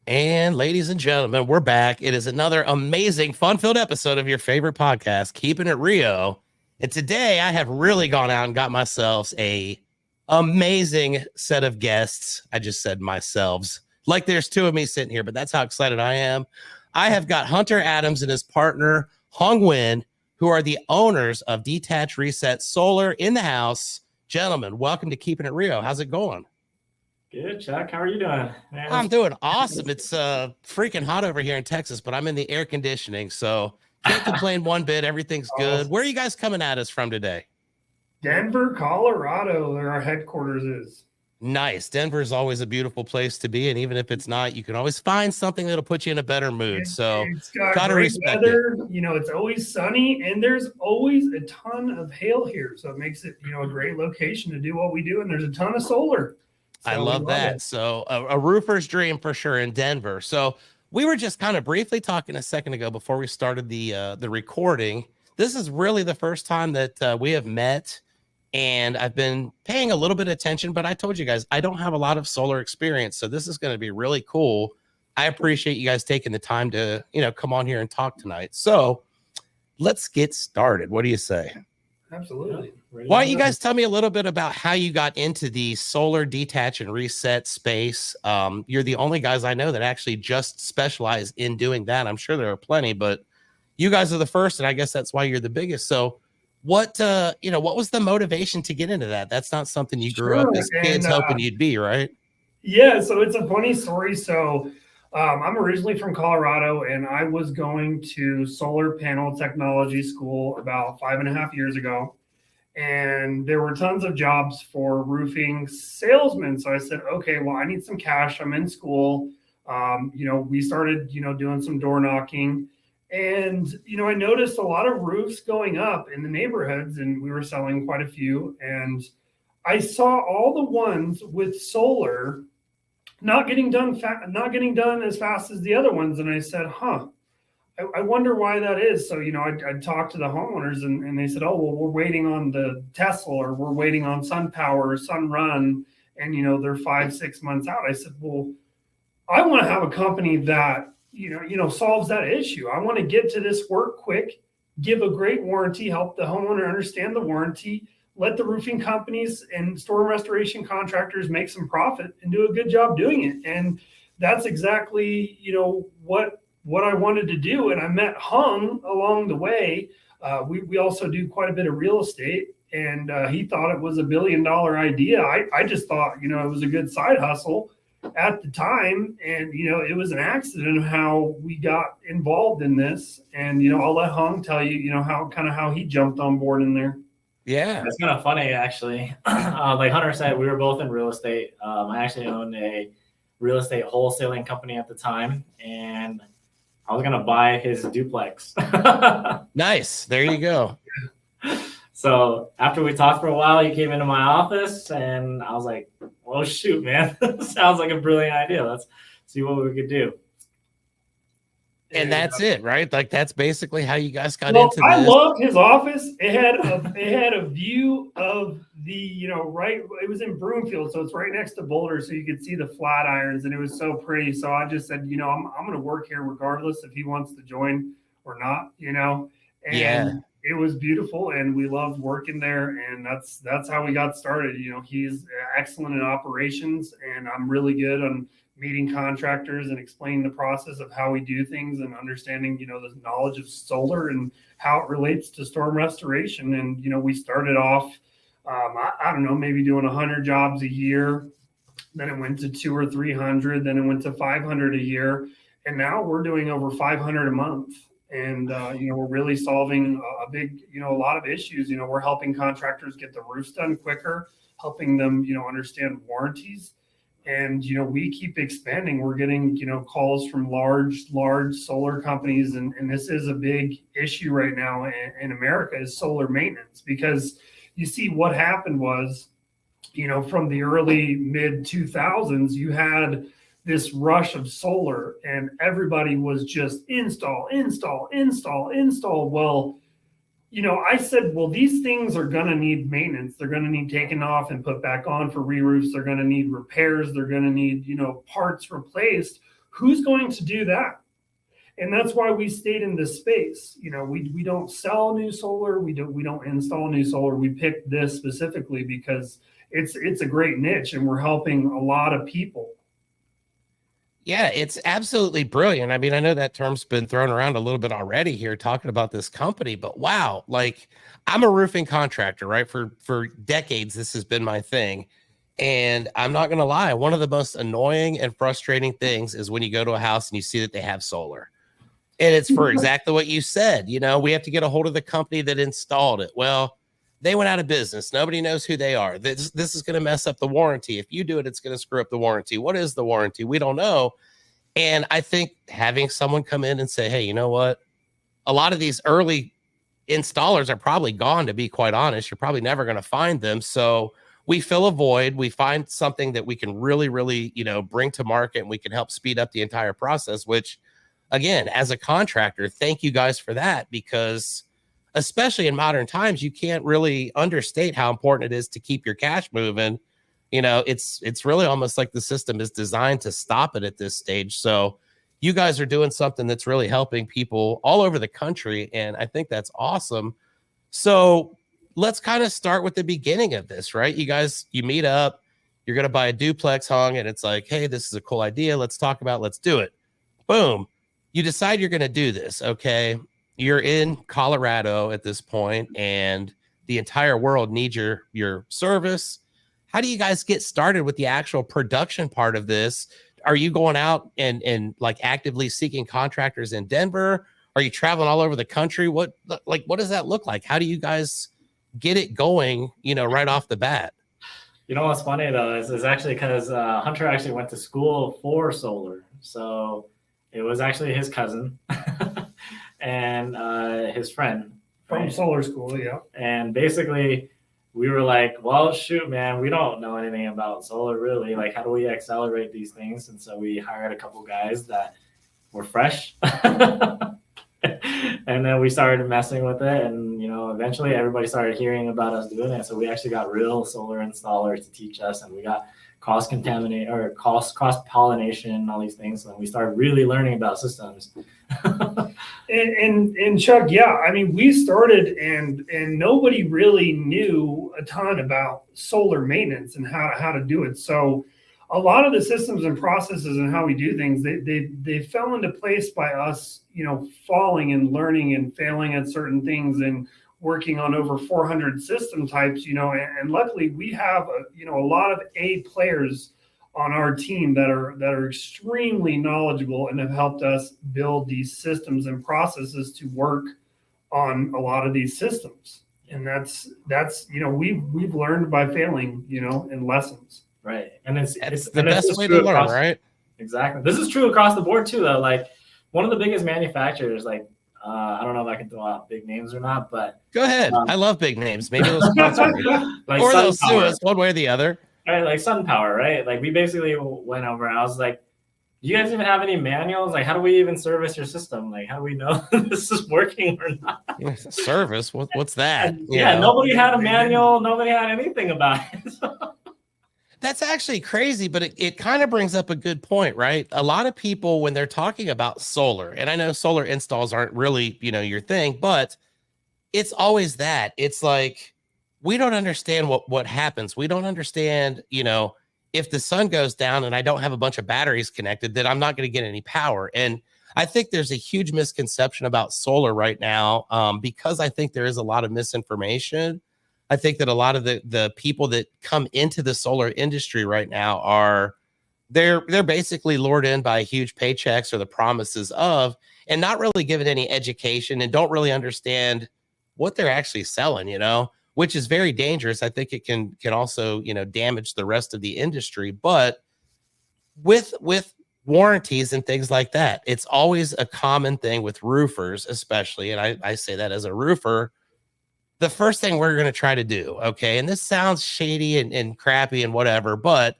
And ladies and gentlemen, we're back. It is another amazing, fun-filled episode of your favorite podcast, Keeping It Rio. And today I have really gone out and got myself a amazing set of guests. I just said myself. Like there's two of me sitting here, but that's how excited I am. I have got Hunter Adams and his partner, Nguyen, who are the owners of Detach Reset Solar in the house. Gentlemen, welcome to Keeping It Rio. How's it going? Good, Chuck. How are you doing? Man, I'm doing awesome. It's freaking hot over here in Texas, but I'm in the air conditioning, so can't complain one bit. Everything's good. Where are you guys coming at us from today? Denver, Colorado, where our headquarters is. Nice. Denver is always a beautiful place to be, and even if it's not, you can always find something that'll put you in a better mood. So it's got gotta great respect weather. it. You know, it's always sunny, and there's always a ton of hail here, so it makes it a great location to do what we do. And there's a ton of solar. So I love that. So a roofer's dream for sure in Denver. So we were just kind of briefly talking a second ago before we started the recording. This is really the first time that we have met, and I've been paying a little bit of attention, but I told you guys, I don't have a lot of solar experience. So this is going to be really cool. I appreciate you guys taking the time to, come on here and talk tonight. So let's get started. What do you say? Absolutely. Why don't you guys tell me a little bit about how you got into the solar detach and reset space? You're the only guys I know that actually just specialize in doing that. I'm sure there are plenty, but you guys are the first, and I guess that's why you're the biggest. So what was the motivation to get into that? That's not something you grew up as kids hoping you'd be, right? Yeah, so it's a funny story. So I'm originally from Colorado, and I was going to solar panel technology school about 5.5 years ago. And there were tons of jobs for roofing salesmen. So I said, okay, well, I need some cash. I'm in school. We started, doing some door knocking. And, I noticed a lot of roofs going up in the neighborhoods, and we were selling quite a few. And I saw all the ones with solar not getting done as fast as the other ones. And I said, I wonder why that is. So, I talked to the homeowners, and they said, oh, well, we're waiting on the Tesla, or we're waiting on SunPower or Sunrun, and, they're 5-6 months out. I said, well, I want to have a company that, solves that issue. I want to get to this work quick, give a great warranty, help the homeowner understand the warranty, let the roofing companies and storm restoration contractors make some profit and do a good job doing it. And that's exactly, what I wanted to do. And I met Hung along the way. We also do quite a bit of real estate, and he thought it was $1 billion idea. I just thought, it was a good side hustle at the time. And, it was an accident how we got involved in this. And, I'll let Hung tell you, how he jumped on board in there. Yeah, it's kind of funny, actually. Like Hunter said, we were both in real estate. I actually owned a real estate wholesaling company at the time, and I was going to buy his duplex. Nice. There you go. So after we talked for a while, he came into my office, and I was like, well, shoot, man. Sounds like a brilliant idea. Let's see what we could do. And that's it, right? Like that's basically how you guys got into this. I loved his office. It had a view of the, right. It was in Broomfield, so it's right next to Boulder, so you could see the flat irons, and it was so pretty. So I just said, I'm going to work here regardless if he wants to join or not, And it was beautiful, and we loved working there, and that's how we got started. He's excellent in operations, and I'm really good on meeting contractors and explaining the process of how we do things, and understanding, the knowledge of solar and how it relates to storm restoration. And, we started off, I don't know, maybe doing 100 jobs a year. Then it went to 200 or 300. Then it went to 500 a year. And now we're doing over 500 a month. And, we're really solving a big, a lot of issues. We're helping contractors get the roofs done quicker, helping them, understand warranties. And, we keep expanding. We're getting, calls from large solar companies. And this is a big issue right now in America, is solar maintenance. Because you see what happened was, from the early mid 2000s, you had this rush of solar, and everybody was just install. Well, I said, well, these things are going to need maintenance. They're going to need taken off and put back on for re-roofs. They're going to need repairs. They're going to need, parts replaced. who's going to do that? And that's why we stayed in this space. You know, we don't sell new solar. We don't install new solar. We picked this specifically because it's a great niche and we're helping a lot of people. Yeah, it's absolutely brilliant. I mean, I know that term's been thrown around a little bit already here talking about this company, but wow, like I'm a roofing contractor, right? For decades, this has been my thing. And I'm not going to lie, one of the most annoying and frustrating things is when you go to a house and you see that they have solar. And it's for exactly what you said. You know, we have to get a hold of the company that installed it. Well, they went out of business. Nobody knows who they are. This is going to mess up the warranty. If you do it, it's going to screw up the warranty. What is the warranty? We don't know. And I think having someone come in and say, hey, you know what? A lot of these early installers are probably gone, to be quite honest. You're probably never going to find them. So we fill a void. We find something that we can really, really, you know, bring to market, and we can help speed up the entire process, which, again, as a contractor, thank you guys for that, because especially in modern times, you can't really understate how important it is to keep your cash moving. You know, it's really almost like the system is designed to stop it at this stage. So you guys are doing something that's really helping people all over the country, and I think that's awesome. So let's kind of start with the beginning of this, right? You guys, you meet up, you're going to buy a duplex hung, and it's like, hey, this is a cool idea. Let's talk about it. Let's do it. Boom. You decide you're going to do this. Okay. You're in Colorado at this point, and the entire world needs your service. How do you guys get started with the actual production part of this? Are you going out and like actively seeking contractors in Denver? Are you traveling all over the country? What does that look like? How do you guys get it going, you know, right off the bat? You know what's funny though is actually because Hunter actually went to school for solar, so it was actually his cousin and his friend From solar school, yeah. And basically, we were like, well, shoot, man, we don't know anything about solar really. Like, how do we accelerate these things? And so we hired a couple guys that were fresh. And then we started messing with it. And, you know, eventually everybody started hearing about us doing it. So we actually got real solar installers to teach us. And we got cross pollination and all these things. And we started really learning about systems. And Chuck, yeah, I mean, we started and nobody really knew a ton about solar maintenance and how to do it. So a lot of the systems and processes and how we do things, they fell into place by us, you know, falling and learning and failing at certain things and working on over 400 system types, you know, and luckily we have a lot of A players on our team that are extremely knowledgeable and have helped us build these systems and processes to work on a lot of these systems. And that's you know, we've learned by failing, you know, in lessons. Right. And it's the best way to learn, right? Exactly. This is true across the board too, though. Like one of the biggest manufacturers, like I don't know if I can throw out big names or not, but go ahead. I love big names. Maybe they'll sponsor me. Like or they'll sue us one way or the other. Right, like SunPower, right? Like we basically went over and I was like, do you guys even have any manuals? Like, how do we even service your system? Like, how do we know this is working or not? Service? What's that? Yeah, nobody had a manual. Nobody had anything about it. That's actually crazy, but it kind of brings up a good point, right? A lot of people, when they're talking about solar, and I know solar installs aren't really, you know, your thing, but it's always that. It's like, we don't understand what happens. We don't understand, you know, if the sun goes down and I don't have a bunch of batteries connected, then I'm not going to get any power. And I think there's a huge misconception about solar right now, because I think there is a lot of misinformation. I think that a lot of the people that come into the solar industry right now they're basically lured in by huge paychecks or the promises of, and not really given any education and don't really understand what they're actually selling, you know, which is very dangerous. I think it can also, you know, damage the rest of the industry. But with warranties and things like that, it's always a common thing with roofers, especially, and I say that as a roofer, the first thing we're going to try to do, okay, and this sounds shady and crappy and whatever, but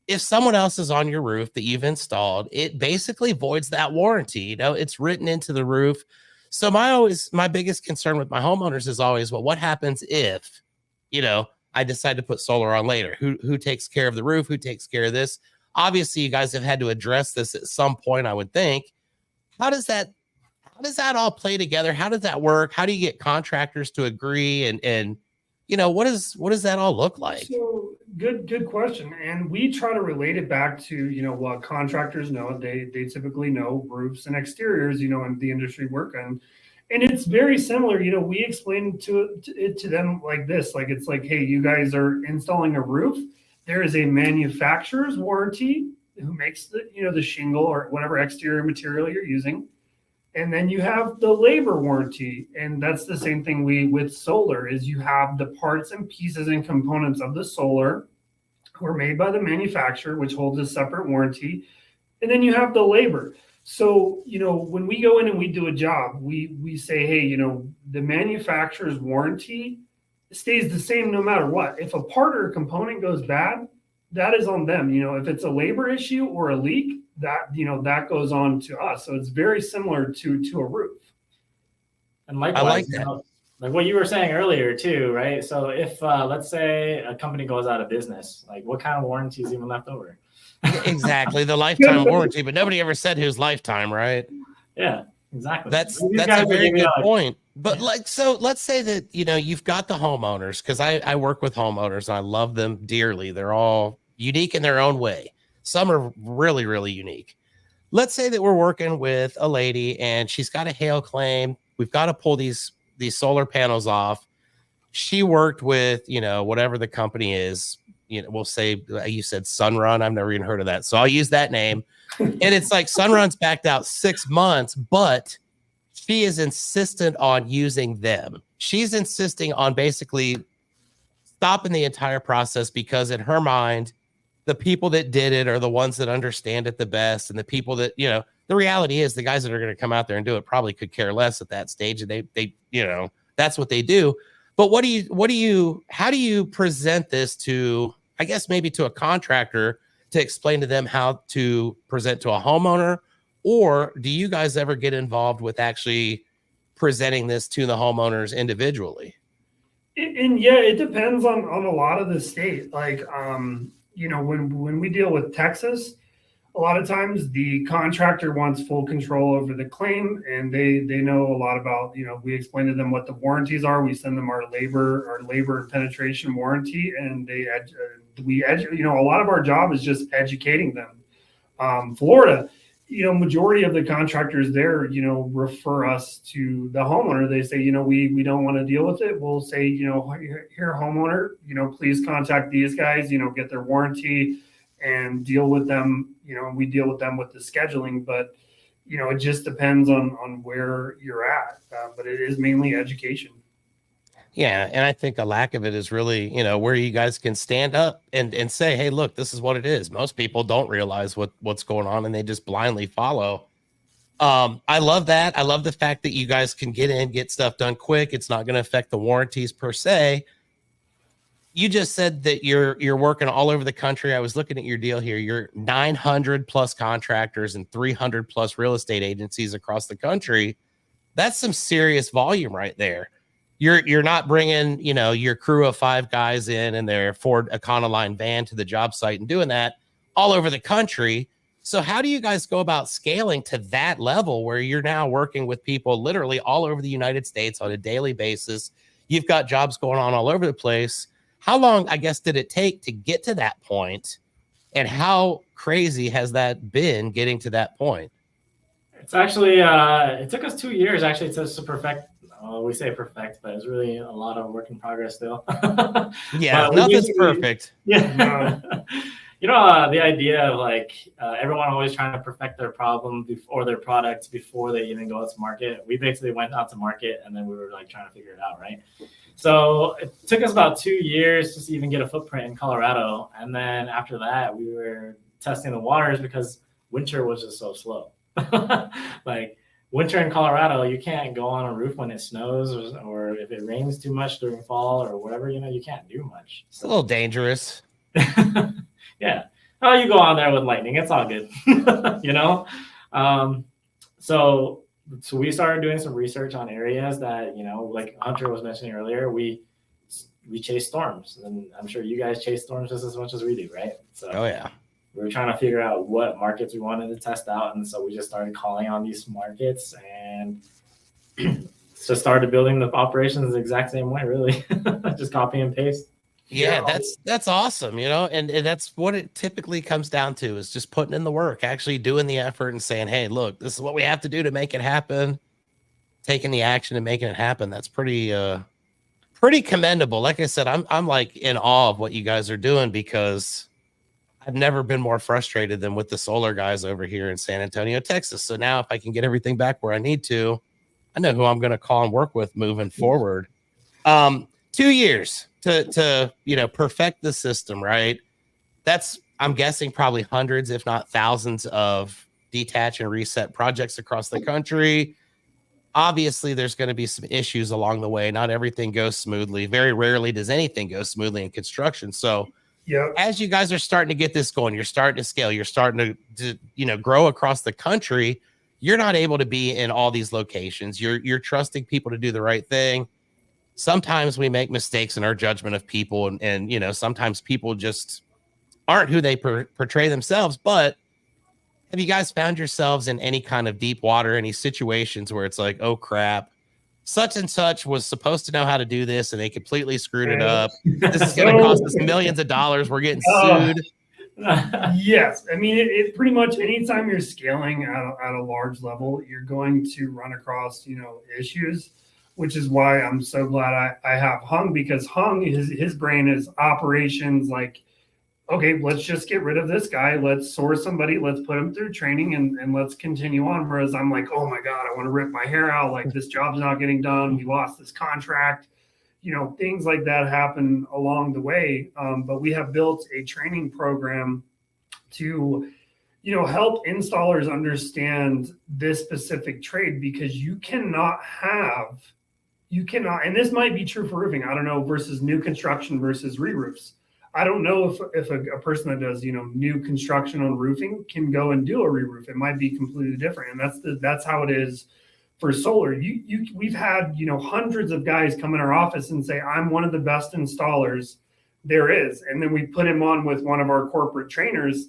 if someone else is on your roof that you've installed, it basically voids that warranty. You know, it's written into the roof. So my biggest concern with my homeowners is always, well, what happens if, you know, I decide to put solar on later? Who takes care of the roof? Who takes care of this? Obviously, you guys have had to address this at some point, I would think. How does that all play together? How does that work? How do you get contractors to agree? And what does that all look like? So good question. And we try to relate it back to, what contractors know. They typically know roofs and exteriors, in the industry work on. And it's very similar. We explain it to them like this. Like, it's like, hey, you guys are installing a roof. There is a manufacturer's warranty who makes the shingle or whatever exterior material you're using. And then you have the labor warranty. And that's the same thing with solar is you have the parts and pieces and components of the solar who are made by the manufacturer, which holds a separate warranty. And then you have the labor. So, when we go in and we do a job, we say, hey, the manufacturer's warranty stays the same no matter what. If a part or a component goes bad, that is on them. If it's a labor issue or a leak, that goes on to us. So it's very similar to a roof. And likewise, I like that. Like what you were saying earlier too, right? So if let's say a company goes out of business, like what kind of warranty is even left over? Exactly, the lifetime warranty, but nobody ever said whose lifetime, right? Yeah, exactly. That's a very good point. But so let's say that you've got the homeowners, because I work with homeowners and I love them dearly. They're all unique in their own way. Some are really, really unique. Let's say that we're working with a lady and she's got a hail claim. We've got to pull these solar panels off. She worked with, whatever the company is, we'll say you said Sunrun. I've never even heard of that. So I'll use that name. And it's like Sunrun's backed out 6 months, but she is insistent on using them. She's insisting on basically stopping the entire process because in her mind, the people that did it are the ones that understand it the best. And the people that, the reality is the guys that are going to come out there and do it probably could care less at that stage. And they that's what they do. But how do you present this to, I guess, maybe to a contractor to explain to them how to present to a homeowner? Or do you guys ever get involved with actually presenting this to the homeowners individually? And yeah, it depends on a lot of the state. Like, when we deal with Texas, a lot of times the contractor wants full control over the claim, and they know a lot about, we explain to them what the warranties are. We send them our labor penetration warranty, and a lot of our job is just educating them. Florida, majority of the contractors there, refer us to the homeowner. They say, we don't want to deal with it. We'll say, here, homeowner, please contact these guys, get their warranty and deal with them. We deal with them with the scheduling, but, it just depends on where you're at. But it is mainly education. Yeah. And I think a lack of it is really, where you guys can stand up and say, hey, look, this is what it is. Most people don't realize what's going on and they just blindly follow. I love that. I love the fact that you guys can get stuff done quick. It's not going to affect the warranties per se. You just said that you're working all over the country. I was looking at your deal here. You're 900 plus contractors and 300 plus real estate agencies across the country. That's some serious volume right there. You're not bringing, your crew of 5 guys in their Ford Econoline van to the job site and doing that all over the country. So how do you guys go about scaling to that level where you're now working with people literally all over the United States on a daily basis? You've got jobs going on all over the place. How long, I guess, did it take to get to that point? And how crazy has that been getting to that point? It's actually, it took us 2 years actually to perfect. We say perfect, but it's really a lot of work in progress still. Yeah, nothing's perfect. Yeah. The idea of everyone always trying to perfect their problem or their products before they even go out to market. We basically went out to market and then we were trying to figure it out, right? So it took us about 2 years just to even get a footprint in Colorado. And then after that, we were testing the waters because winter was just so slow. Winter in Colorado, you can't go on a roof when it snows or if it rains too much during fall or whatever, you can't do much. It's a little dangerous. Yeah. Oh, you go on there with lightning. It's all good. So we started doing some research on areas that, like Hunter was mentioning earlier, we chase storms, and I'm sure you guys chase storms just as much as we do, right? So, oh yeah. we were trying to figure out what markets we wanted to test out. And so we just started calling on these markets and just started building the operations the exact same way, really. Just copy and paste. Yeah, that's awesome, and that's what it typically comes down to, is just putting in the work, actually doing the effort and saying, hey, look, this is what we have to do to make it happen, taking the action and making it happen. That's pretty commendable. Like I said, I'm like in awe of what you guys are doing, because I've never been more frustrated than with the solar guys over here in San Antonio, Texas. So now if I can get everything back where I need to, I know who I'm going to call and work with moving forward. 2 years to perfect the system, right? That's, I'm guessing, probably hundreds, if not thousands, of detach and reset projects across the country. Obviously, there's going to be some issues along the way. Not everything goes smoothly. Very rarely does anything go smoothly in construction. So as you guys are starting to get this going, you're starting to scale, you're starting to grow across the country. You're not able to be in all these locations. You're trusting people to do the right thing. Sometimes we make mistakes in our judgment of people, and sometimes people just aren't who they portray themselves. But have you guys found yourselves in any kind of deep water, any situations where it's like, oh crap, such and such was supposed to know how to do this and they completely screwed it up? This is going to cost us millions of dollars. We're getting sued. Yes. I mean, it pretty much, anytime you're scaling at a large level, you're going to run across, issues, which is why I'm so glad I have Hung, because Hung, his brain is operations. Like, okay, let's just get rid of this guy. Let's source somebody. Let's put him through training and let's continue on. Whereas I'm like, oh my God, I want to rip my hair out. Like, this job's not getting done. We lost this contract. Things like that happen along the way. But we have built a training program to, help installers understand this specific trade, because you cannot, and this might be true for roofing, I don't know, versus new construction versus re-roofs. I don't know if a person that does, new construction on roofing can go and do a re-roof. It might be completely different. And that's how it is for solar. We've had, hundreds of guys come in our office and say, I'm one of the best installers there is. And then we put him on with one of our corporate trainers,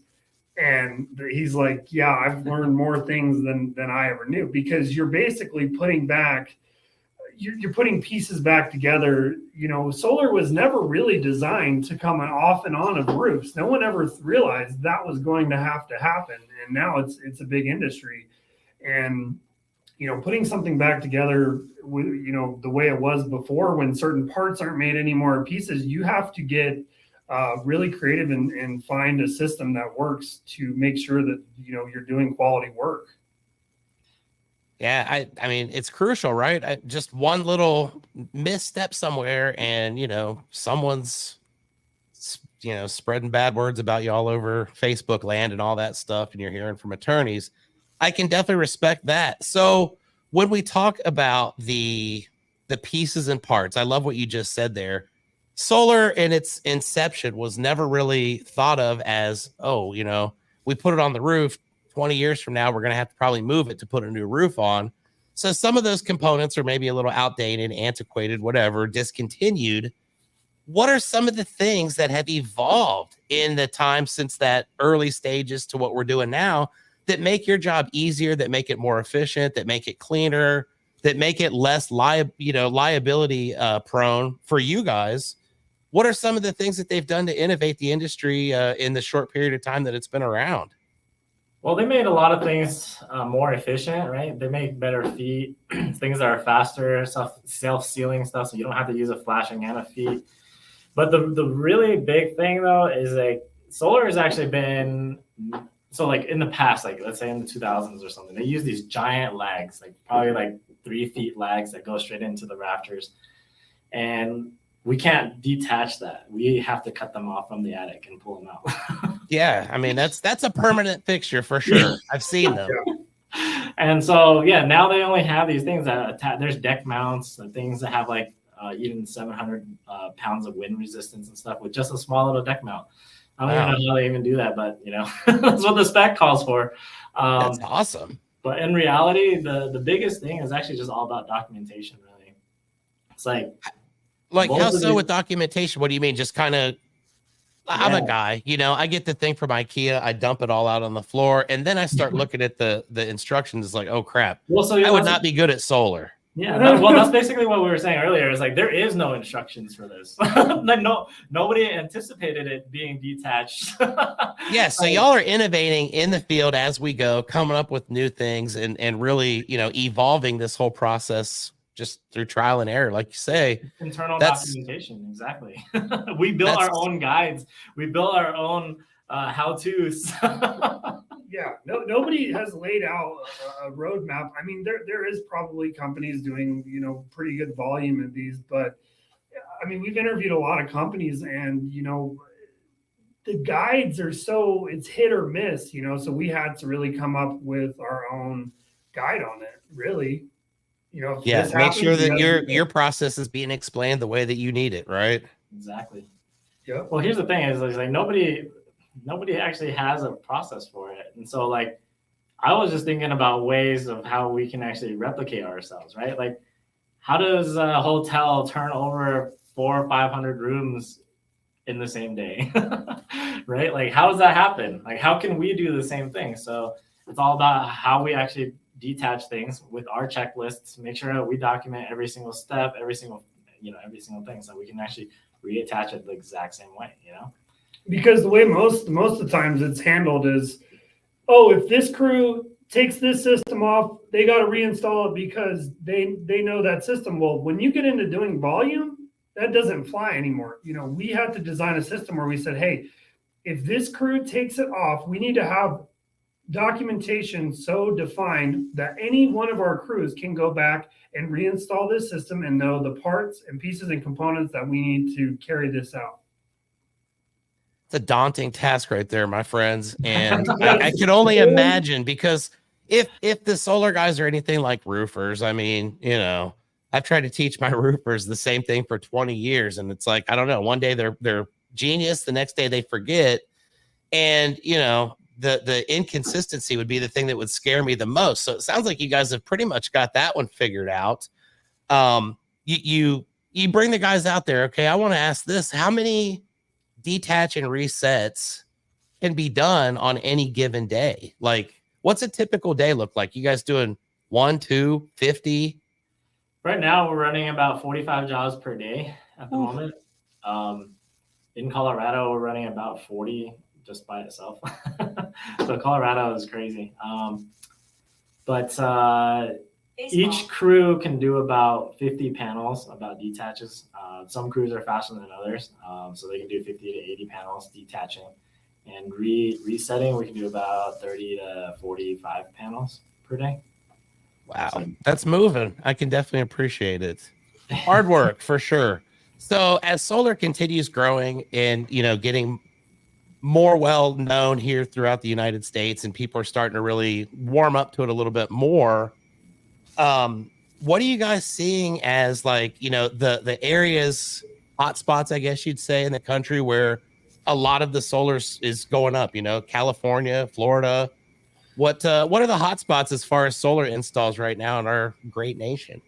and he's like, yeah, I've learned more things than I ever knew, because you're basically putting pieces back together. Solar was never really designed to come off and on of roofs. No one ever realized that was going to have to happen. And now it's a big industry. And, putting something back together, the way it was before, when certain parts aren't made anymore, pieces, you have to get really creative and find a system that works to make sure that, you're doing quality work. Yeah, I mean, it's crucial, right? Just one little misstep somewhere, and someone's spreading bad words about you all over Facebook land and all that stuff, and you're hearing from attorneys. I can definitely respect that. So when we talk about the pieces and parts, I love what you just said there. Solar in its inception was never really thought of as, we put it on the roof. 20 years from now, we're going to have to probably move it to put a new roof on. So some of those components are maybe a little outdated, antiquated, whatever, discontinued. What are some of the things that have evolved in the time since that early stages to what we're doing now that make your job easier, that make it more efficient, that make it cleaner, that make it less liability prone for you guys? What are some of the things that they've done to innovate the industry in the short period of time that it's been around? Well, they made a lot of things more efficient, right? They make better feet, things that are faster, self-sealing stuff, so you don't have to use a flashing and a feet. But the really big thing, though, is like solar has actually been, so like in the past, like let's say in the 2000s or something, they use these giant lags, like probably like 3 feet lags that go straight into the rafters. And we can't detach that. We have to cut them off from the attic and pull them out. Yeah, I mean, that's a permanent fixture for sure. I've seen them. And so, now they only have these things that there's deck mounts and things that have like even 700 pounds of wind resistance and stuff with just a small little deck mount. I don't even know how they even do that, but that's what the spec calls for. That's awesome. But in reality, the biggest thing is actually just all about documentation, really. It's like how so with documentation? What do you mean? Just kind of, I'm a guy, I get the thing from IKEA, I dump it all out on the floor, and then I start looking at the instructions. It's like, oh crap, Well, so I would not be good at solar. Yeah, that's basically what we were saying earlier. Is like there is no instructions for this. Like nobody anticipated it being detached. Yeah, so y'all are innovating in the field as we go, coming up with new things, and really, evolving this whole process just through trial and error, like you say. Internal documentation, exactly. We built our own guides. We built our own how-tos. Yeah, nobody has laid out a roadmap. I mean, there is probably companies doing, pretty good volume of these, but I mean, we've interviewed a lot of companies, and the guides are it's hit or miss, so we had to really come up with our own guide on it, really. Yeah, make sure that your process is being explained the way that you need it, right? Exactly. Yeah. Well, here's the thing: is like nobody actually has a process for it, and so like I was just thinking about ways of how we can actually replicate ourselves, right? Like, how does a hotel turn over 400 or 500 rooms in the same day, right? Like, how does that happen? Like, how can we do the same thing? So it's all about how we actually detach things with our checklists, make sure that we document every single step, every single thing, so we can actually reattach it the exact same way, Because the way most of the times it's handled is, if this crew takes this system off, they got to reinstall it because they know that system. Well, when you get into doing volume, that doesn't fly anymore. We had to design a system where we said, hey, if this crew takes it off, we need to have documentation so defined that any one of our crews can go back and reinstall this system and know the parts and pieces and components that we need to carry this out. It's a daunting task right there, my friends. And I can only imagine, because if the solar guys are anything like roofers, I mean, I've tried to teach my roofers the same thing for 20 years. And it's like, I don't know, one day they're genius, the next day they forget. And, the inconsistency would be the thing that would scare me the most. So it sounds like you guys have pretty much got that one figured out. You bring the guys out there. Okay, I want to ask this: how many detach and resets can be done on any given day? Like, what's a typical day look like? You guys doing 1, 2, 50? Right now, we're running about 45 jobs per day at the moment. In Colorado, we're running about 40 just by itself. So Colorado is crazy. But each crew can do about 50 panels, about detaches. Some crews are faster than others, so they can do 50 to 80 panels detaching. And resetting, we can do about 30 to 45 panels per day. Wow, that's moving. I can definitely appreciate it. Hard work for sure. So as solar continues growing and, getting more well known here throughout the United States, and people are starting to really warm up to it a little bit more, what are you guys seeing as, like, the areas, hot spots, I guess you'd say, in the country where a lot of the solar is going up? California, Florida. What are the hot spots as far as solar installs right now in our great nation?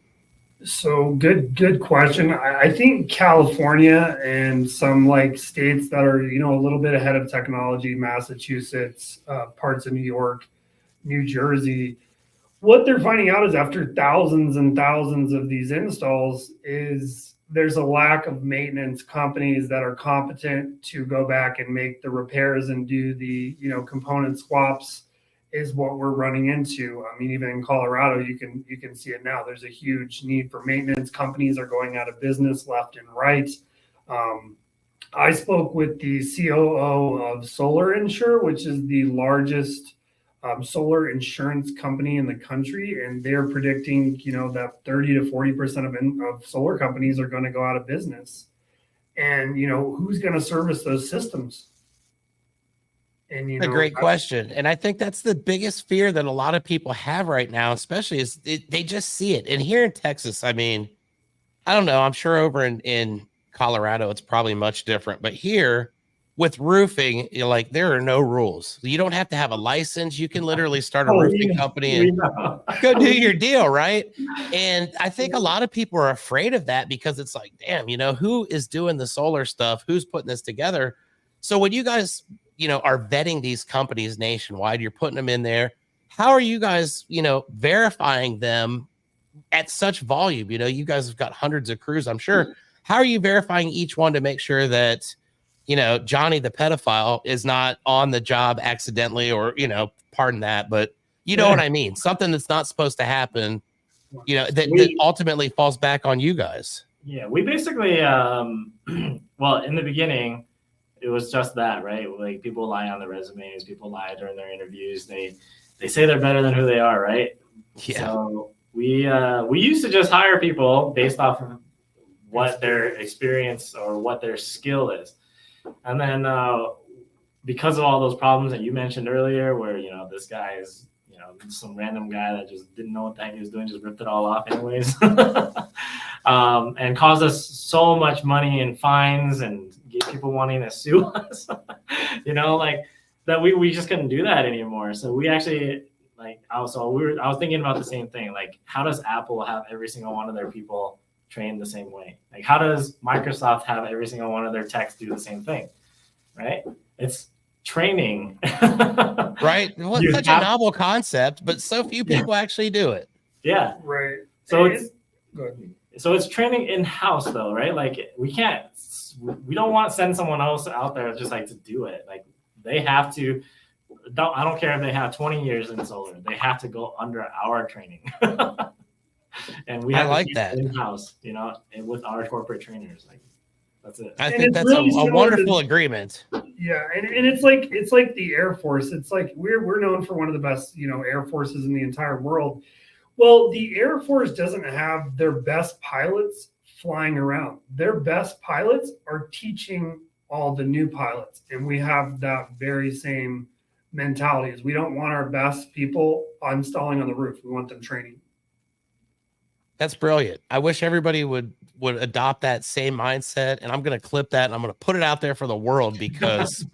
So good question. I think California and some like states that are, a little bit ahead of technology, Massachusetts, parts of New York, New Jersey, what they're finding out is after thousands and thousands of these installs is there's a lack of maintenance companies that are competent to go back and make the repairs and do the, component swaps is what we're running into. I mean, even in Colorado, you can see it now. There's a huge need for maintenance. Companies are going out of business left and right. I spoke with the COO of Solar Insure, which is the largest solar insurance company in the country, and they're predicting, that 30 to 40% of solar companies are going to go out of business. And who's going to service those systems? And a great question. And I think that's the biggest fear that a lot of people have right now, especially is they just see it. And here in Texas, I mean, I don't know, I'm sure over in Colorado, it's probably much different, but here with roofing, like, there are no rules. You don't have to have a license. You can literally start a roofing company and go do your deal, right? And I think a lot of people are afraid of that because it's like, damn, who is doing the solar stuff? Who's putting this together? So when you guys, are vetting these companies nationwide, you're putting them in there. How are you guys, verifying them at such volume? You guys have got hundreds of crews, I'm sure. How are you verifying each one to make sure that, Johnny the pedophile is not on the job accidentally, or, pardon that, but you know what I mean? Something that's not supposed to happen, that ultimately falls back on you guys. Yeah, we basically, well, in the beginning, it was just that, right? Like, people lie on their resumes, people lie during their interviews. They say they're better than who they are, right? Yeah. So we used to just hire people based off of what their experience or what their skill is. And then because of all those problems that you mentioned earlier, where, this guy is, some random guy that just didn't know what the heck he was doing, just ripped it all off anyways, and caused us so much money in fines and get people wanting to sue us, like that we just couldn't do that anymore. So we actually, I was thinking about the same thing. Like, how does Apple have every single one of their people trained the same way? Like, how does Microsoft have every single one of their techs do the same thing? Right? It's training. Right. Well, it's such a novel concept, but so few people actually do it. Yeah. Right. So it's training in-house though, right? Like, we don't want to send someone else out there just to do it. Like, they have to, I don't care if they have 20 years in solar, they have to go under our training. And we have to keep that in-house, and with our corporate trainers. That's it. I think that's really a wonderful agreement. Yeah, and it's like the Air Force. It's like we're known for one of the best, Air Forces in the entire world. Well, the Air Force doesn't have their best pilots flying around. Their best pilots are teaching all the new pilots, and we have that very same mentality. Is we don't want our best people installing on the roof. We want them training. That's brilliant. I wish everybody would adopt that same mindset, and I'm going to clip that and I'm going to put it out there for the world, because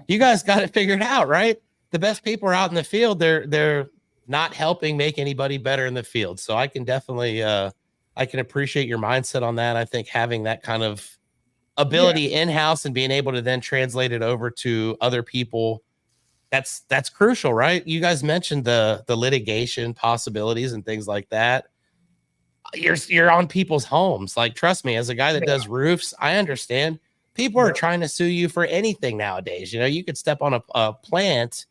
you guys got it figured out, right? The best people are out in the field. They're not helping make anybody better in the field. So I can definitely, I can appreciate your mindset on that. I think having that kind of ability in-house and being able to then translate it over to other people, that's crucial, right? You guys mentioned the litigation possibilities and things like that. You're on people's homes. Like, trust me, as a guy that does roofs, I understand people are trying to sue you for anything nowadays. You could step on a plant.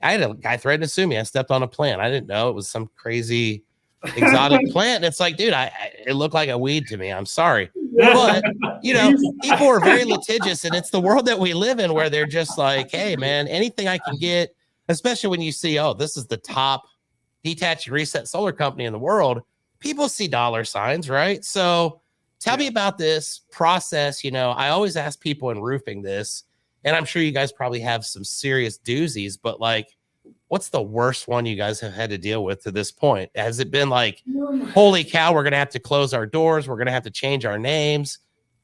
I had a guy threaten to sue me. I stepped on a plant. I didn't know it was some crazy exotic plant. And it's like, dude, it looked like a weed to me. I'm sorry. But, people are very litigious, and it's the world that we live in where they're just like, hey, man, anything I can get, especially when you see, oh, this is the top detach and reset solar company in the world. People see dollar signs, right? So tell me about this process. I always ask people in roofing this, and I'm sure you guys probably have some serious doozies, but what's the worst one you guys have had to deal with to this point? Has it been like, holy cow, we're going to have to close our doors, we're going to have to change our names,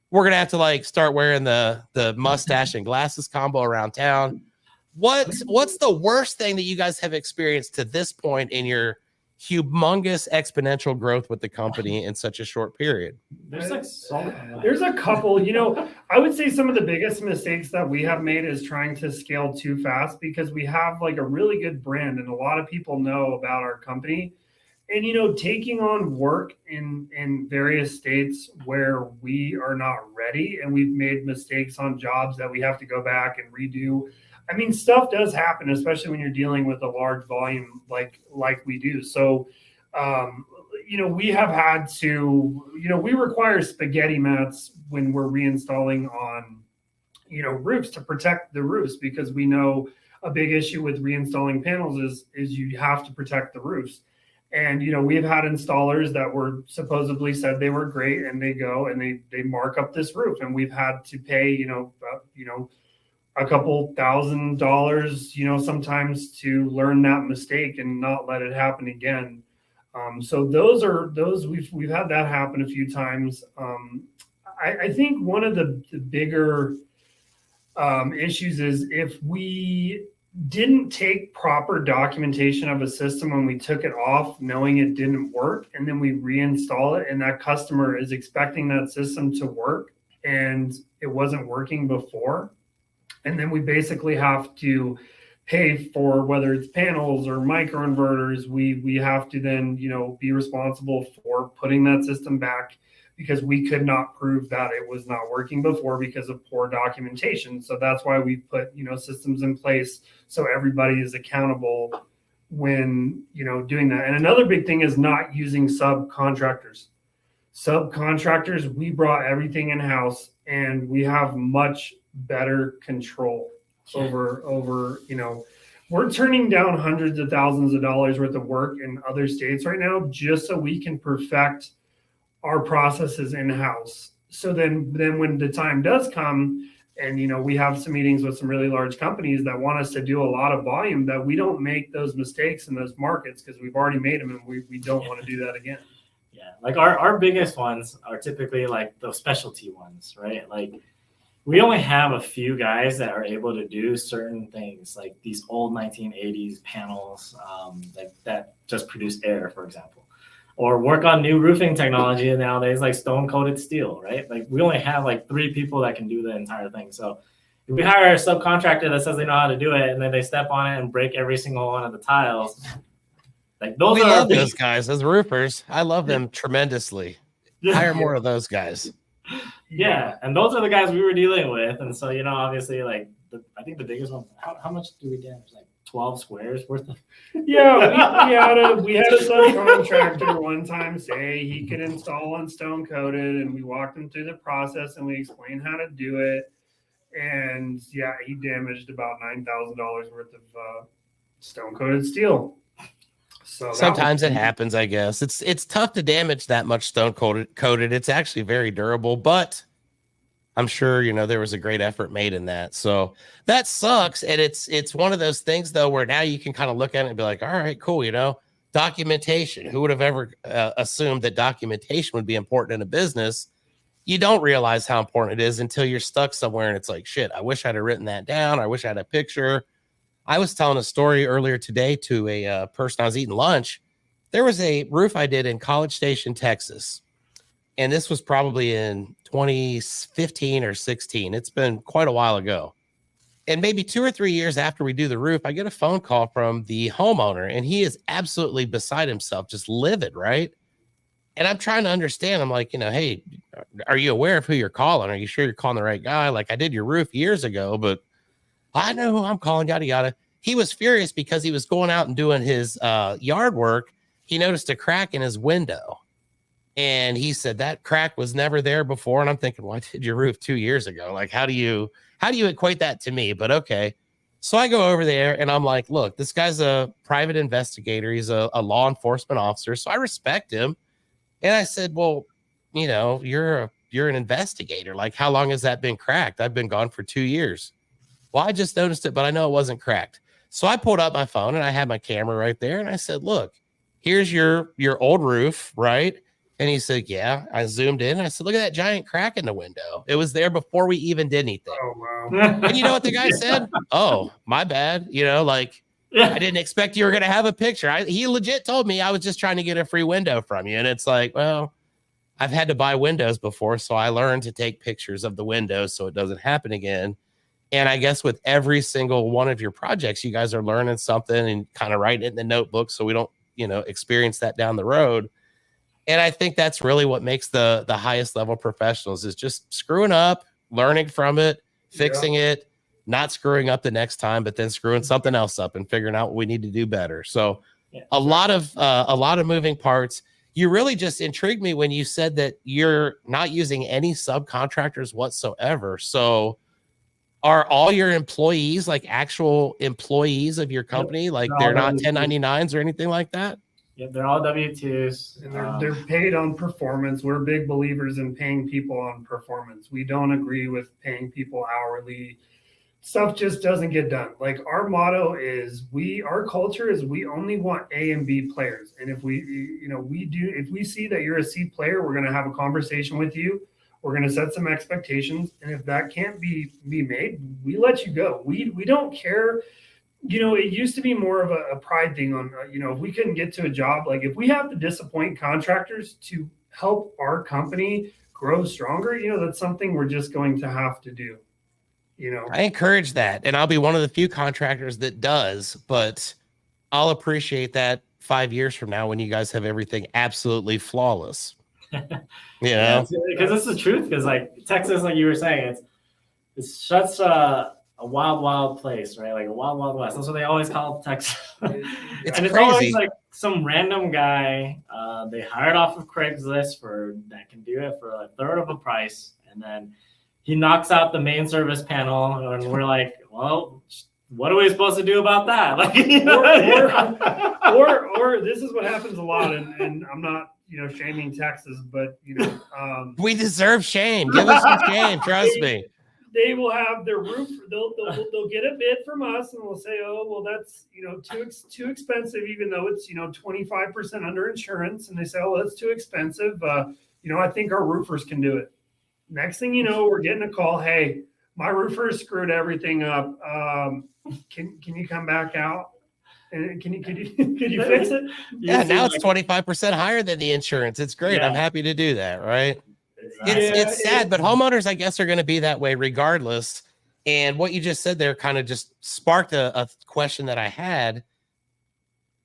we're going to have to start wearing the mustache and glasses combo around town? What's the worst thing that you guys have experienced to this point in your humongous exponential growth with the company in such a short period? There's a couple. I would say some of the biggest mistakes that we have made is trying to scale too fast, because we have a really good brand and a lot of people know about our company. And taking on work in various states where we are not ready, and we've made mistakes on jobs that we have to go back and redo. I mean, stuff does happen, especially when you're dealing with a large volume like we do. So, we have had to, we require spaghetti mats when we're reinstalling on, roofs to protect the roofs, because we know a big issue with reinstalling panels is you have to protect the roofs. And, we've had installers that were supposedly said they were great, and they go and they mark up this roof, and we've had to pay, a couple $1,000s, sometimes to learn that mistake and not let it happen again. So those we've had that happen a few times. I think one of the bigger issues is if we didn't take proper documentation of a system when we took it off, knowing it didn't work, and then we reinstall it, and that customer is expecting that system to work and it wasn't working before. And then we basically have to pay for whether it's panels or microinverters. We have to then, be responsible for putting that system back because we could not prove that it was not working before because of poor documentation. So that's why we put, systems in place so everybody is accountable when, doing that. And another big thing is not using subcontractors. Subcontractors, we brought everything in house and we have much better control over, we're turning down hundreds of thousands of dollars worth of work in other states right now just so we can perfect our processes in house. So then when the time does come and, we have some meetings with some really large companies that want us to do a lot of volume, that we don't make those mistakes in those markets because we've already made them and we don't want to do that again. Yeah, like our biggest ones are typically like those specialty ones, right? Like we only have a few guys that are able to do certain things, like these old 1980s panels that just produce air, for example, or work on new roofing technology nowadays, like stone-coated steel, right? Like we only have like 3 people that can do the entire thing. So if we hire a subcontractor that says they know how to do it, and then they step on it and break every single one of the tiles, like those We are love those guys as roofers. I love them tremendously. Hire more of those guys. Yeah, and those are the guys we were dealing with, and so obviously, like I think the biggest one. How much do we damage? Like 12 squares worth of. Yeah, we had a subcontractor one time say he could install on stone coated, and we walked him through the process and we explained how to do it. And yeah, he damaged about $9,000 worth of stone coated steel. So sometimes it happens, I guess. It's tough to damage that much stone coated. It's actually very durable, but I'm sure there was a great effort made in that. So that sucks. And it's one of those things though where now you can kind of look at it and be like, all right, cool, documentation. Who would have ever assumed that documentation would be important in a business? You don't realize how important it is until you're stuck somewhere and it's like, shit, I wish I'd have written that down. I wish I had a picture. I was telling a story earlier today to a person I was eating lunch. There was a roof I did in College Station, Texas. And this was probably in 2015 or 16. It's been quite a while ago. And maybe 2 or 3 years after we do the roof, I get a phone call from the homeowner and he is absolutely beside himself, just livid, right? And I'm trying to understand. I'm like, hey, are you aware of who you're calling? Are you sure you're calling the right guy? Like I did your roof years ago, but I know who I'm calling, yada, yada. He was furious because he was going out and doing his yard work. He noticed a crack in his window. And he said that crack was never there before. And I'm thinking, well, I did your roof 2 years ago. Like, how do you equate that to me? But okay. So I go over there and I'm like, look, this guy's a private investigator. He's a law enforcement officer. So I respect him. And I said, well, you're an investigator. Like, how long has that been cracked? I've been gone for 2 years. Well, I just noticed it, but I know it wasn't cracked. So I pulled up my phone and I had my camera right there. And I said, look, here's your old roof, right? And he said, yeah. I zoomed in. And I said, look at that giant crack in the window. It was there before we even did anything. Oh, wow. And you know what the guy said? Oh, my bad. I didn't expect you were going to have a picture. He legit told me I was just trying to get a free window from you. And it's like, well, I've had to buy windows before. So I learned to take pictures of the windows so it doesn't happen again. And I guess with every single one of your projects, you guys are learning something and kind of writing it in the notebook so we don't, experience that down the road. And I think that's really what makes the highest level professionals is just screwing up, learning from it, fixing it, not screwing up the next time, but then screwing something else up and figuring out what we need to do better. So a lot of moving parts. You really just intrigued me when you said that you're not using any subcontractors whatsoever. So are all your employees like actual employees of your company? Like they're not 1099s or anything like that? Yeah, they're all W-2s. And they're paid on performance. We're big believers in paying people on performance. We don't agree with paying people hourly. Stuff just doesn't get done. Like our motto is our culture is we only want A and B players. And if if we see that you're a C player, we're going to have a conversation with you. We're going to set some expectations. And if that can't be made, we let you go. We don't care. It used to be more of a pride thing on, if we couldn't get to a job, like if we have to disappoint contractors to help our company grow stronger, that's something we're just going to have to do. I encourage that, and I'll be one of the few contractors that does, but I'll appreciate that 5 years from now when you guys have everything absolutely flawless. Because it's the truth. Because like Texas, like you were saying, it's such a wild place, right? Like a wild west. That's what they always call Texas. It's and it's crazy. always like some random guy they hired off of Craigslist that can do it for a third of a price, and then he knocks out the main service panel, and we're like, well, what are we supposed to do about that? Like, or this is what happens a lot, and I'm not shaming Texas, but we deserve shame. Give us some shame. Trust me. They will have their roof. They'll get a bid from us, and we'll say, oh well, that's too expensive, even though it's 25% under insurance. And they say, oh, that's too expensive. I think our roofers can do it. Next thing you know, we're getting a call. Hey, my roofer screwed everything up. Can you come back out? And could you fix it? Yeah, now it's 25% higher than the insurance. It's great. Yeah. I'm happy to do that. Right. It's sad, but homeowners, I guess, are going to be that way regardless. And what you just said there kind of just sparked a question that I had.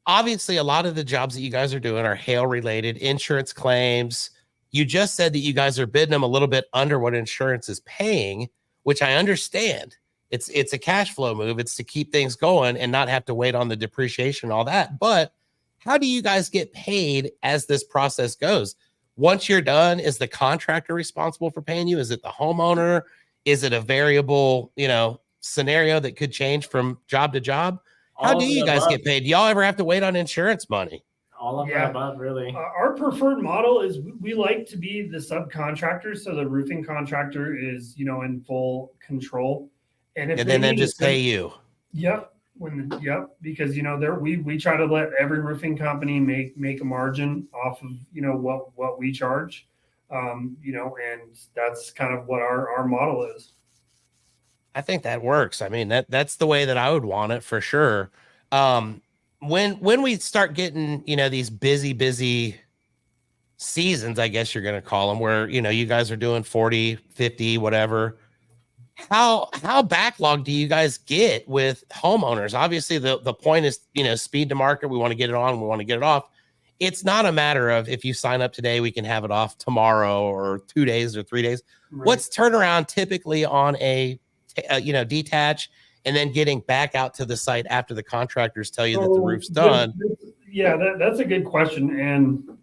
Obviously, a lot of the jobs that you guys are doing are hail related, insurance claims. You just said that you guys are bidding them a little bit under what insurance is paying, which I understand. It's a cash flow move. It's to keep things going and not have to wait on the depreciation and all that. But how do you guys get paid as this process goes? Once you're done, is the contractor responsible for paying you? Is it the homeowner? Is it a variable, scenario that could change from job to job? How do you guys get paid? Do y'all ever have to wait on insurance money? All of the above, really. Our preferred model is we like to be the subcontractor, so the roofing contractor is, in full control. And then they just pay you. Yep. Because we try to let every roofing company make a margin off of what we charge, and that's kind of what our model is. I think that works. I mean that's the way that I would want it for sure. When we start getting these busy seasons, I guess you're going to call them, where you guys are doing 40, 50, whatever. How backlogged do you guys get with homeowners? Obviously, the point is, speed to market. We want to get it on. We want to get it off. It's not a matter of if you sign up today, we can have it off tomorrow or 2 days or 3 days. Right. What's turnaround typically on a detach and then getting back out to the site after the contractors tell you that the roof's done? That's a good question. And,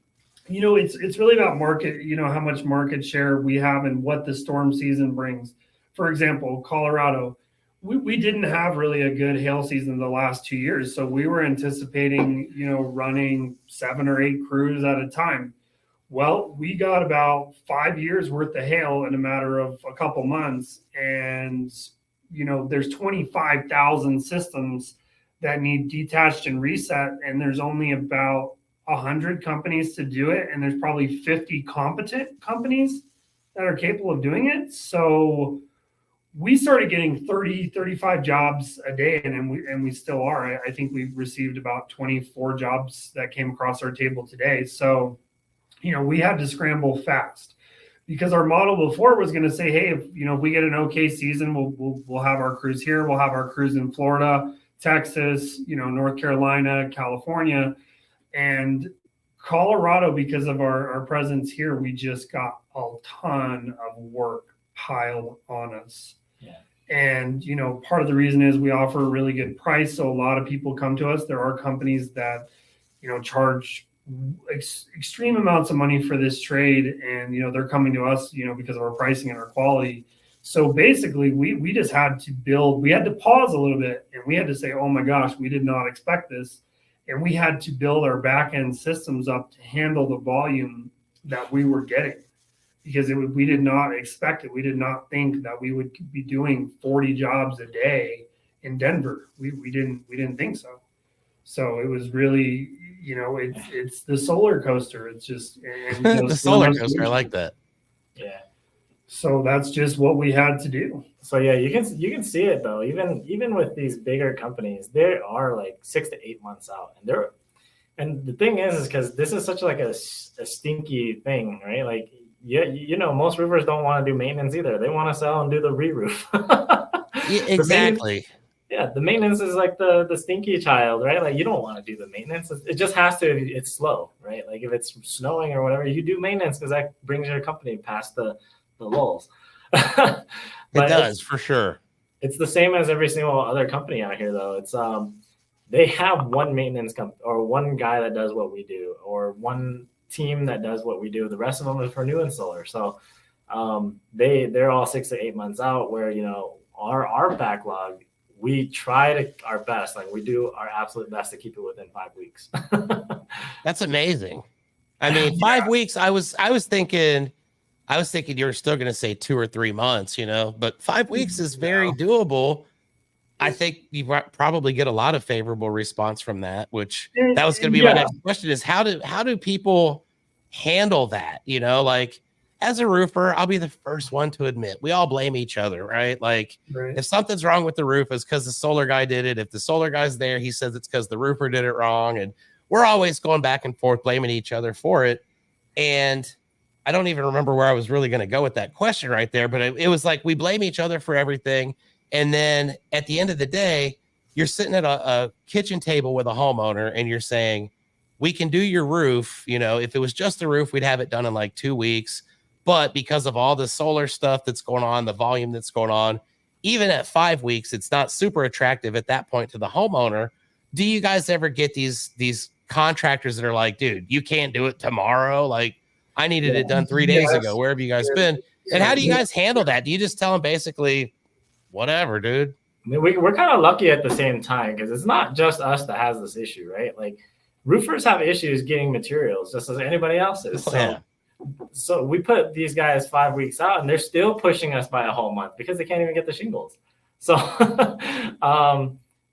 it's really about market, how much market share we have and what the storm season brings. For example, Colorado, we didn't have really a good hail season the last 2 years. So we were anticipating, running 7 or 8 crews at a time. Well, we got about 5 years worth of hail in a matter of a couple months. And, there's 25,000 systems that need detached and reset. And there's only about 100 companies to do it. And there's probably 50 competent companies that are capable of doing it. So we started getting 30, 35 jobs a day, and we still are. I think we've received about 24 jobs that came across our table today. So, we had to scramble fast because our model before was going to say, hey, if we get an okay season, we'll have our crews here. We'll have our crews in Florida, Texas, North Carolina, California, and Colorado. Because of our presence here, we just got a ton of work piled on us. Yeah. And, part of the reason is we offer a really good price. So a lot of people come to us. There are companies that, charge extreme amounts of money for this trade. And, they're coming to us, because of our pricing and our quality. So basically we just had to we had to pause a little bit, and we had to say, oh my gosh, we did not expect this. And we had to build our back end systems up to handle the volume that we were getting. Because we did not expect it. We did not think that we would be doing 40 jobs a day in Denver. We didn't think so. So it was really, it's the solar coaster. It's just the solar coaster. I like that. Yeah. So that's just what we had to do. So yeah, you can see it though. Even with these bigger companies, they are like 6 to 8 months out, and the thing is because this is such like a stinky thing, right? Like. Yeah, most roofers don't want to do maintenance either. They want to sell and do the re-roof. Exactly. The maintenance is like the stinky child, right? Like you don't want to do the maintenance. It just has to. It's slow, right? Like if it's snowing or whatever, you do maintenance because that brings your company past the lulls. It does for sure. It's the same as every single other company out here, though. It's they have one maintenance company or one guy that does what we do, or one team that does what we do. The rest of them is for Nguyen Solar. So they're all 6 to 8 months out. Where our backlog, we try our best. Like we do our absolute best to keep it within 5 weeks. That's amazing. I mean, 5 weeks. I was thinking you were still going to say 2 or 3 months, but 5 weeks is very doable. I think you probably get a lot of favorable response from that, which that was going to be my next question is how do people handle that? Like as a roofer, I'll be the first one to admit we all blame each other, right? Like if something's wrong with the roof, it's because the solar guy did it. If the solar guy's there, he says it's because the roofer did it wrong. And we're always going back and forth, blaming each other for it. And I don't even remember where I was really going to go with that question right there, but it was like we blame each other for everything. And then at the end of the day, you're sitting at a kitchen table with a homeowner and you're saying, we can do your roof. If it was just the roof, we'd have it done in like 2 weeks. But because of all the solar stuff that's going on, the volume that's going on, even at 5 weeks, it's not super attractive at that point to the homeowner. Do you guys ever get these contractors that are like, dude, you can't do it tomorrow? Like, I needed it done 3 days ago. Where have you guys been? And how do you guys handle that? Do you just tell them basically, whatever, dude? I mean, we're kind of lucky at the same time because it's not just us that has this issue, right? Like roofers have issues getting materials just as anybody else is. So we put these guys 5 weeks out and they're still pushing us by a whole month because they can't even get the shingles. So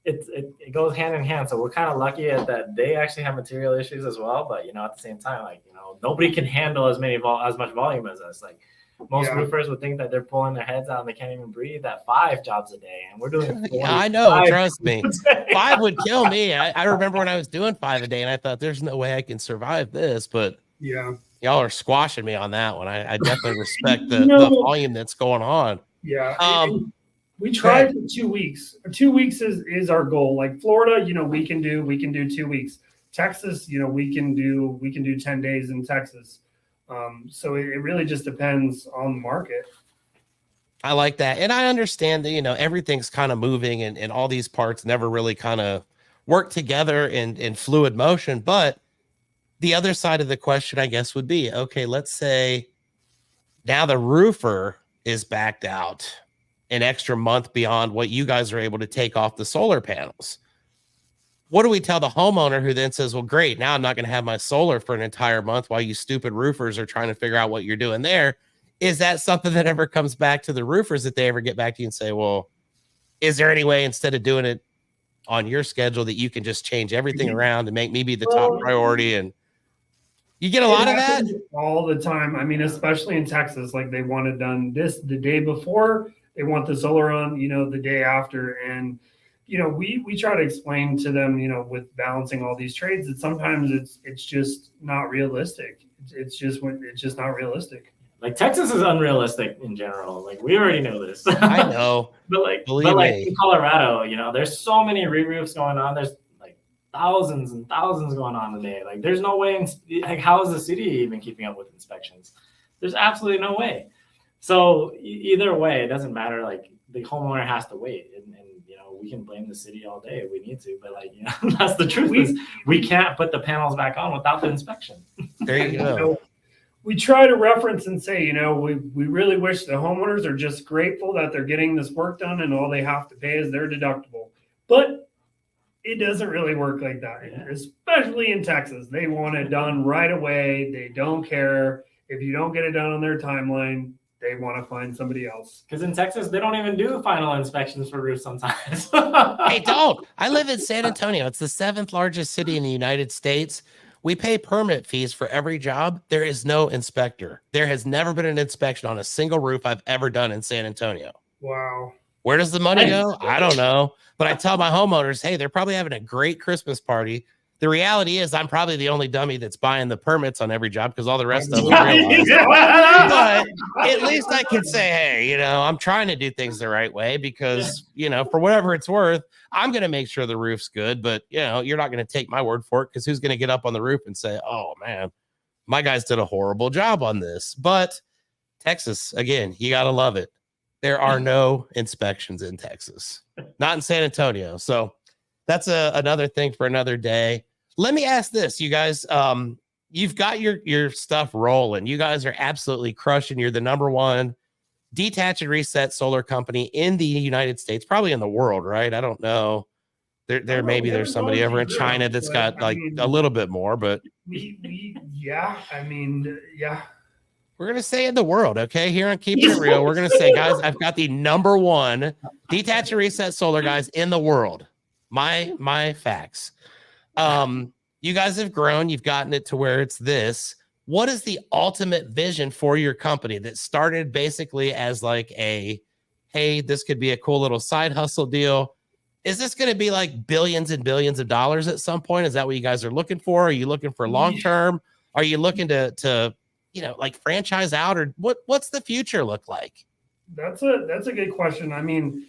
it goes hand in hand. So we're kind of lucky at that they actually have material issues as well. But at the same time, like nobody can handle as much volume as us. Like most roofers would think that they're pulling their heads out and they can't even breathe at 5 jobs a day, and we're doing 40, I know. Trust me, 5 would kill me. I remember when I was doing 5 a day, and I thought there's no way I can survive this. But y'all are squashing me on that one. I definitely respect the volume that's going on. Yeah. We tried for 2 weeks. 2 weeks is our goal. Like Florida, we can do 2 weeks. Texas, we can do 10 days in Texas. So it really just depends on the market. I like that. And I understand that, everything's kind of moving and all these parts never really kind of work together in fluid motion. But the other side of the question, I guess, would be, okay, let's say now the roofer is backed out an extra month beyond what you guys are able to take off the solar panels. What do we tell the homeowner who then says, well, great, now I'm not going to have my solar for an entire month while you stupid roofers are trying to figure out what you're doing there? Is that something that ever comes back to the roofers that they ever get back to you and say, well, is there any way instead of doing it on your schedule that you can just change everything around and make me be the top priority? And you get a lot of that all the time. I mean, especially in Texas, like they want it done the day before, they want the solar on, the day after. And we try to explain to them, with balancing all these trades, that sometimes it's just not realistic. It's just not realistic. Like Texas is unrealistic in general. Like we already know this. I know, but in Colorado, there's so many re-roofs going on. There's like thousands and thousands going on a day. Like there's no way. How is the city even keeping up with inspections? There's absolutely no way. So either way, it doesn't matter. Like the homeowner has to wait, and we can blame the city all day if we need to, but that's the truth. We can't put the panels back on without the inspection. There you go. We try to reference and say, we really wish the homeowners are just grateful that they're getting this work done and all they have to pay is their deductible. But it doesn't really work like that, especially in Texas. They want it done right away. They don't care if you don't get it done on their timeline. They want to find somebody else. Because in Texas, they don't even do final inspections for roofs sometimes. They don't. I live in San Antonio. It's the 7th largest city in the United States. We pay permit fees for every job. There is no inspector. There has never been an inspection on a single roof I've ever done in San Antonio. Wow. Where does the money go? I don't know. But I tell my homeowners, hey, they're probably having a great Christmas party. The reality is I'm probably the only dummy that's buying the permits on every job because all the rest of them realize. But at least I can say, hey, I'm trying to do things the right way because, for whatever it's worth, I'm going to make sure the roof's good. But, you're not going to take my word for it because who's going to get up on the roof and say, oh, man, my guys did a horrible job on this. But Texas, again, you got to love it. There are no inspections in Texas, not in San Antonio. So that's another thing for another day. Let me ask this, you guys. You've got your stuff rolling. You guys are absolutely crushing. You're the number one detach and reset solar company in the United States, probably in the world, right? I don't know. Maybe there's somebody over in China that's got a little bit more, but yeah. We're gonna say in the world, okay? Here on Keeping It Real, we're gonna say, guys, I've got the number one detach and reset solar guys in the world. My facts. You guys have grown, you've gotten it to where it's this. What is the ultimate vision for your company that started basically as like hey, this could be a cool little side hustle deal? Is this going to be like billions and billions of dollars at some point? Is that what you guys are looking for? Are you looking for long term? Are you looking to like franchise out, or what's the future look like? That's a good question. I mean,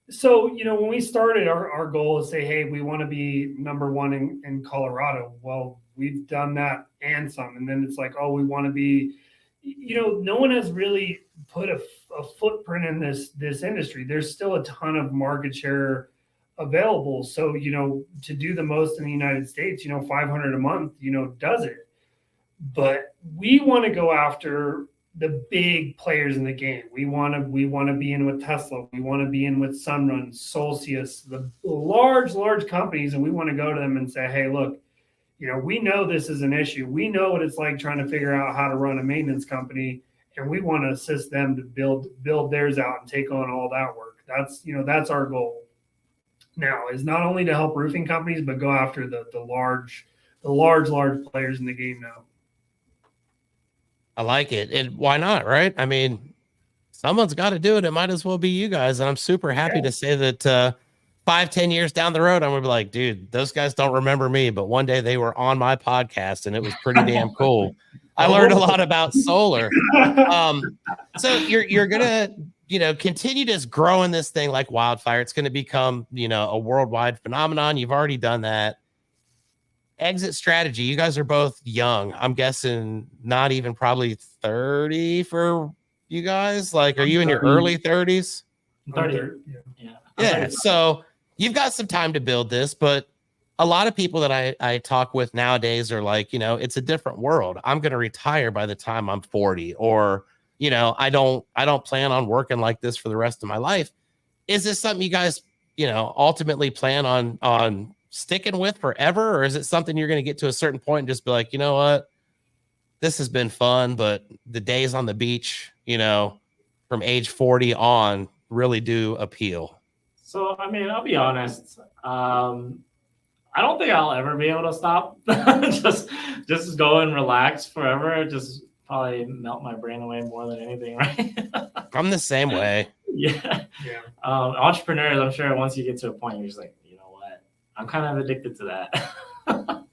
so, when we started, our goal is say, hey, we want to be number one in Colorado. Well, we've done that and some. And then it's like, oh, we want to be, no one has really put a footprint in this industry. There's still a ton of market share available. So, to do the most in the United States, 500 a month, does it. But we want to go after the big players in the game. We want to be in with Tesla. We want to be in with Sunrun, Solcius, the large companies, and we want to go to them and say, hey, look, we know this is an issue. We know what it's like trying to figure out how to run a maintenance company, and we want to assist them to build theirs out and take on all that work. That's our goal. Now is not only to help roofing companies, but go after the large players in the game now. I like it. And why not, right? I mean, someone's got to do it. It might as well be you guys. And I'm super happy to say that 5-10 years down the road, I'm gonna be like, dude, those guys don't remember me, but one day they were on my podcast and it was pretty damn cool. I learned a lot about solar. So you're gonna, continue just growing this thing like wildfire. It's gonna become, a worldwide phenomenon. You've already done that. Exit strategy. You guys are both young. I'm guessing not even probably 30 for you guys. Like, are you in your early 30s? 30. Yeah. So you've got some time to build this, but a lot of people that I talk with nowadays are like, it's a different world. I'm going to retire by the time I'm 40, or, I don't plan on working like this for the rest of my life. Is this something you guys, ultimately plan on sticking with forever? Or is it something you're going to get to a certain point and just be like, you know what, this has been fun, but the days on the beach, from age 40 on really do appeal? So, I mean, I'll be honest. I don't think I'll ever be able to stop. just go and relax forever. Just probably melt my brain away more than anything, right? I'm the same way. Yeah. Entrepreneurs, I'm sure once you get to a point, you're just like, you know what? I'm kind of addicted to that.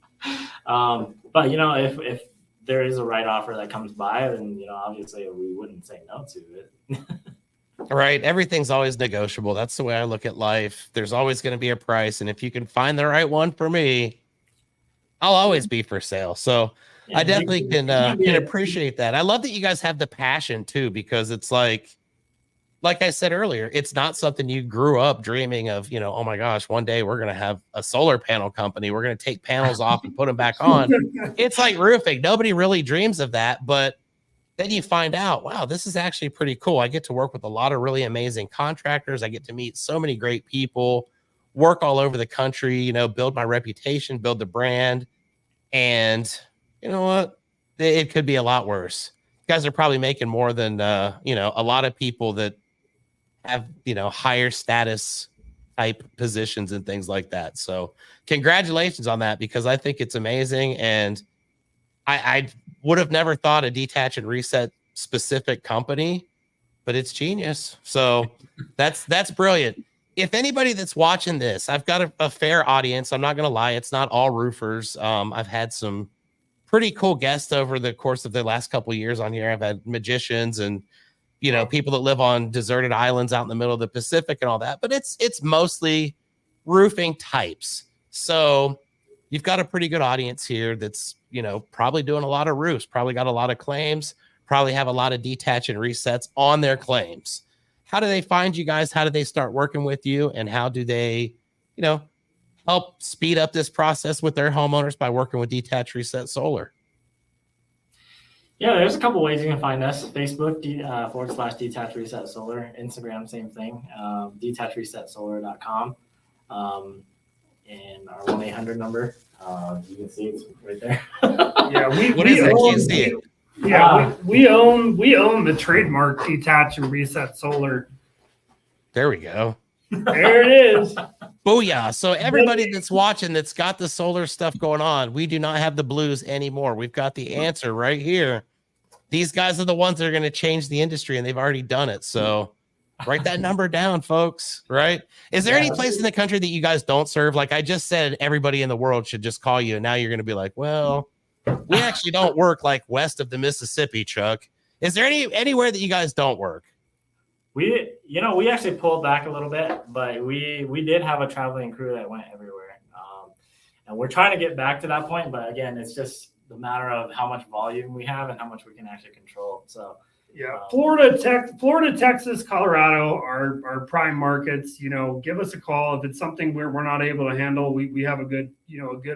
But if there is a right offer that comes by, then obviously we wouldn't say no to it. Right. Everything's always negotiable. That's the way I look at life. There's always going to be a price. And if you can find the right one for me, I'll always be for sale. So I definitely can appreciate that. I love that you guys have the passion too, because it's like I said earlier, it's not something you grew up dreaming of, oh my gosh, one day we're going to have a solar panel company. We're going to take panels off and put them back on. It's like roofing. Nobody really dreams of that, but then you find out, wow, this is actually pretty cool. I get to work with a lot of really amazing contractors. I get to meet so many great people, work all over the country, build my reputation, build the brand. And you know what? It could be a lot worse. You guys are probably making more than, a lot of people that have, higher status type positions and things like that. So congratulations on that, because I think it's amazing. And I would have never thought a detach and reset specific company, but it's genius. So that's brilliant. if anybody that's watching this, I've got a fair audience. I'm not going to lie. It's not all roofers. I've had some pretty cool guests over the course of the last couple of years on here. I've had magicians and, you know, people that live on deserted islands out in the middle of the Pacific and all that, but it's mostly roofing types. So you've got a pretty good audience here that's, you know, probably doing a lot of roofs, probably got a lot of claims, probably have a lot of detach and resets on their claims. How do they find you guys? How do they start working with you? And how do they, you know, help speed up this process with their homeowners by working with Detach Reset Solar? Yeah, there's a couple ways you can find us. Facebook, /Detach Reset Solar. Instagram, same thing. DetachResetSolar.com. And our 1-800 number. You can see it's right there. Yeah, we own the trademark Detach and Reset Solar. There we go. There it is. Booyah. So everybody that's watching that's got the solar stuff going on, we do not have the blues anymore. We've got the answer right here. These guys are the ones that are going to change the industry, and they've already done it. So write that number down, folks, right? Is there any place in the country that you guys don't serve? Like I just said, everybody in the world should just call you, and now you're going to be like, well, we actually don't work like west of the Mississippi, Chuck. Is there anywhere that you guys don't work? We actually pulled back a little bit, but we did have a traveling crew that went everywhere. And we're trying to get back to that point. But again, it's just the matter of how much volume we have and how much we can actually control. So yeah, Florida, Texas, Colorado are prime markets. You know, give us a call if it's something we're not able to handle. We have a good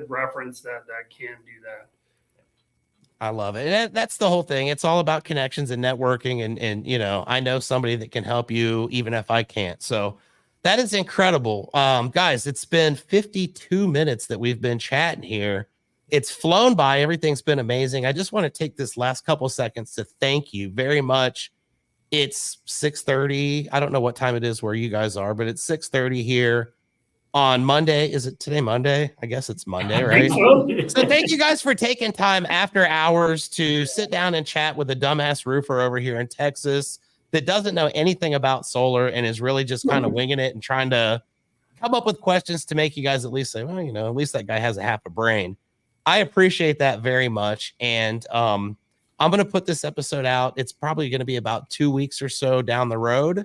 reference that can do that. I love it. And that's the whole thing. It's all about connections and networking. And, you know, I know somebody that can help you even if I can't. So that is incredible. Guys, it's been 52 minutes that we've been chatting here. It's flown by. Everything's been amazing. I just want to take this last couple seconds to thank you very much. It's 6:30. I don't know what time it is where you guys are, but it's 6:30 here on Monday. Is it today Monday? I guess it's Monday, right? So thank you guys for taking time after hours to sit down and chat with a dumbass roofer over here in Texas that doesn't know anything about solar and is really just kind of winging it and trying to come up with questions to make you guys at least say, well, you know, at least that guy has a half a brain. I appreciate that very much. And I'm going to put this episode out. It's probably going to be about 2 weeks or so down the road.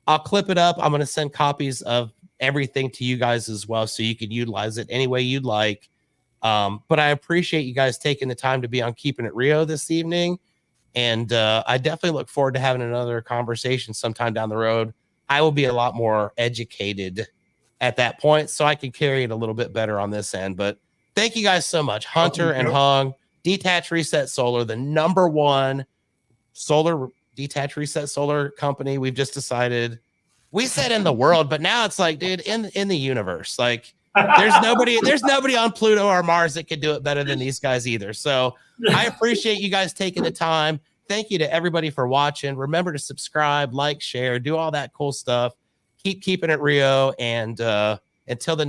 I'll clip it up. I'm going to send copies of everything to you guys as well, so you can utilize it any way you'd like. But I appreciate you guys taking the time to be on Keepin' It Rio this evening. And I definitely look forward to having another conversation sometime down the road. I will be a lot more educated at that point, so I can carry it a little bit better on this end. But thank you guys so much. Hunter and Hung, Detach Reset Solar, the #1 solar Detach Reset Solar company. We've just decided, we said in the world, but now it's like, dude, in the universe, like there's nobody on Pluto or Mars that could do it better than these guys either. So I appreciate you guys taking the time. Thank you to everybody for watching. Remember to subscribe, like, share, do all that cool stuff. Keep keeping it Rio. And until the next